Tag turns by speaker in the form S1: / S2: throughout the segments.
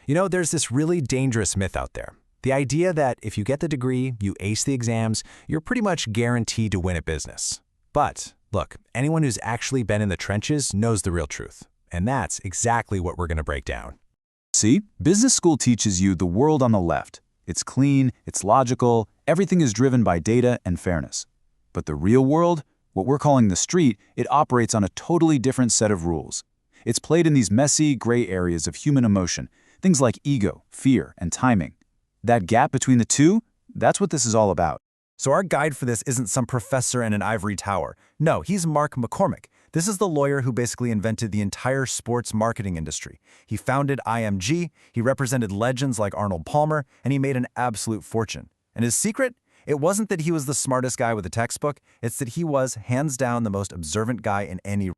S1: There's this really dangerous myth out there. The idea that if you get the degree, you ace the exams, you're pretty much guaranteed to win at business. But look, anyone who's actually been in the trenches knows the real truth. And that's exactly what we're going to break down.
S2: See, business school teaches you the world on the left. It's clean, it's logical, everything is driven by data and fairness. But the real world, what we're calling the street, it operates on a totally different set of rules. It's played in these messy, gray areas of human emotion, things like ego, fear, and timing. That gap between the two, that's what this is all about.
S3: So our guide for this isn't some professor in an ivory tower. No, he's Mark McCormack. This is the lawyer who basically invented the entire sports marketing industry. He founded IMG, he represented legends like Arnold Palmer, and he made an absolute fortune. And his secret? It wasn't that he was the smartest guy with a textbook, it's that he was, hands down, the most observant guy in any.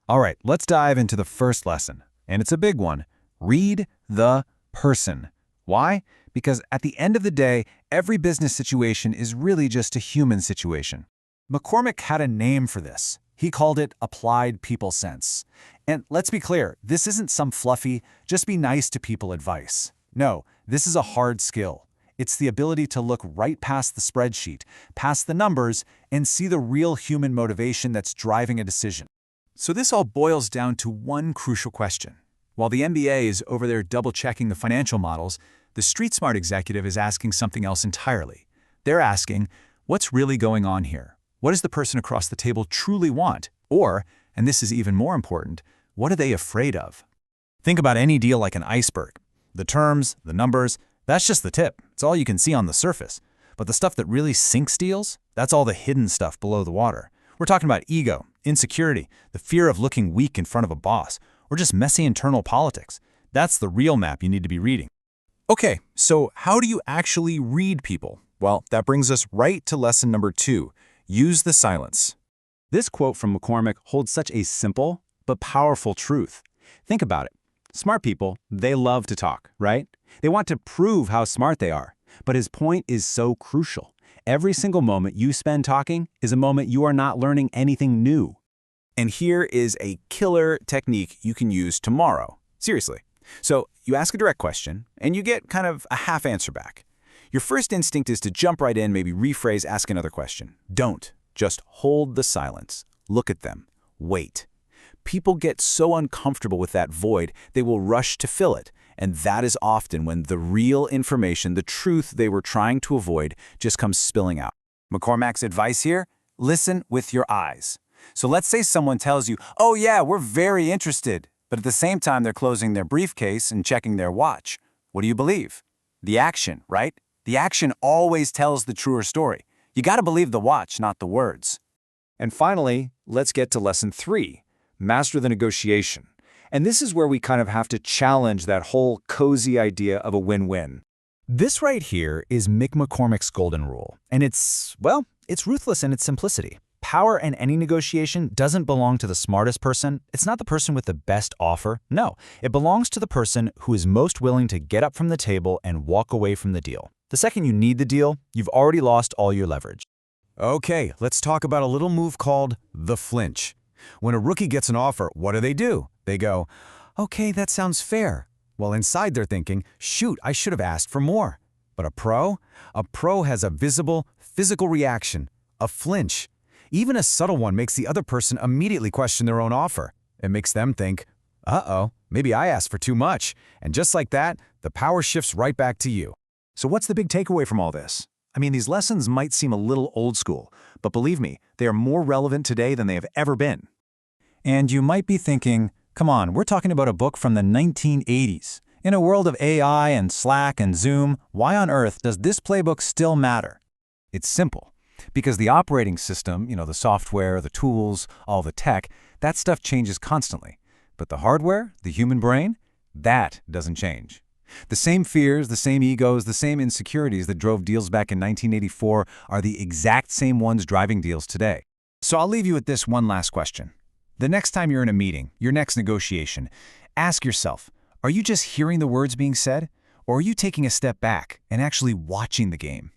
S4: All right, let's dive into the first lesson. And it's a big one. Read the person. Why? Because at the end of the day, every business situation is really just a human situation.
S3: McCormack had a name for this. He called it applied people sense. And let's be clear, this isn't some fluffy, just be nice to people advice. No, this is a hard skill. It's the ability to look right past the spreadsheet, past the numbers, and see the real human motivation that's driving a decision. So this all boils down to one crucial question. While the MBA is over there double-checking the financial models, the street-smart executive is asking something else entirely. They're asking, what's really going on here? What does the person across the table truly want? Or, and this is even more important, what are they afraid of?
S1: Think about any deal like an iceberg. The terms, the numbers, that's just the tip. It's all you can see on the surface. But the stuff that really sinks deals, that's all the hidden stuff below the water. We're talking about ego, insecurity, the fear of looking weak in front of a boss, or just messy internal politics. That's the real map you need to be reading. Okay, so how do you actually read people? Well, that brings us right to lesson number 2. Use the silence.
S4: This quote from McCormack holds such a simple but powerful truth. Think about it. Smart people, they love to talk, right? They want to prove how smart they are. But his point is so crucial. Every single moment you spend talking is a moment you are not learning anything new.
S1: And here is a killer technique you can use tomorrow. Seriously. So you ask a direct question, and you get kind of a half answer back. Your first instinct is to jump right in, maybe rephrase, ask another question. Don't. Just hold the silence. Look at them. Wait. People get so uncomfortable with that void, they will rush to fill it. And that is often when the real information, the truth they were trying to avoid, just comes spilling out. McCormack's advice here? Listen with your eyes. So let's say someone tells you, oh yeah, we're very interested, but at the same time they're closing their briefcase and checking their watch. What do you believe? The action, right? The action always tells the truer story. You gotta believe the watch, not the words.
S4: And finally, let's get to lesson 3, master the negotiation. And this is where we kind of have to challenge that whole cozy idea of a win-win.
S1: This right here is Mick McCormack's golden rule. And it's ruthless in its simplicity. Power in any negotiation doesn't belong to the smartest person. It's not the person with the best offer. No, it belongs to the person who is most willing to get up from the table and walk away from the deal. The second you need the deal, you've already lost all your leverage. Okay, let's talk about a little move called the flinch. When a rookie gets an offer, what do? They go, okay, that sounds fair. Well, inside they're thinking, shoot, I should have asked for more. But a pro has a visible, physical reaction, a flinch. Even a subtle one makes the other person immediately question their own offer. It makes them think, uh-oh, maybe I asked for too much. And just like that, the power shifts right back to you. So what's the big takeaway from all this? I mean, these lessons might seem a little old school, but believe me, they are more relevant today than they have ever been. And you might be thinking, come on, we're talking about a book from the 1980s. In a world of AI and Slack and Zoom, why on earth does this playbook still matter? It's simple. Because the operating system, the software, the tools, all the tech, that stuff changes constantly. But the hardware, the human brain, that doesn't change. The same fears, the same egos, the same insecurities that drove deals back in 1984 are the exact same ones driving deals today. So I'll leave you with this one last question. The next time you're in a meeting, your next negotiation, ask yourself, are you just hearing the words being said? Or are you taking a step back and actually watching the game?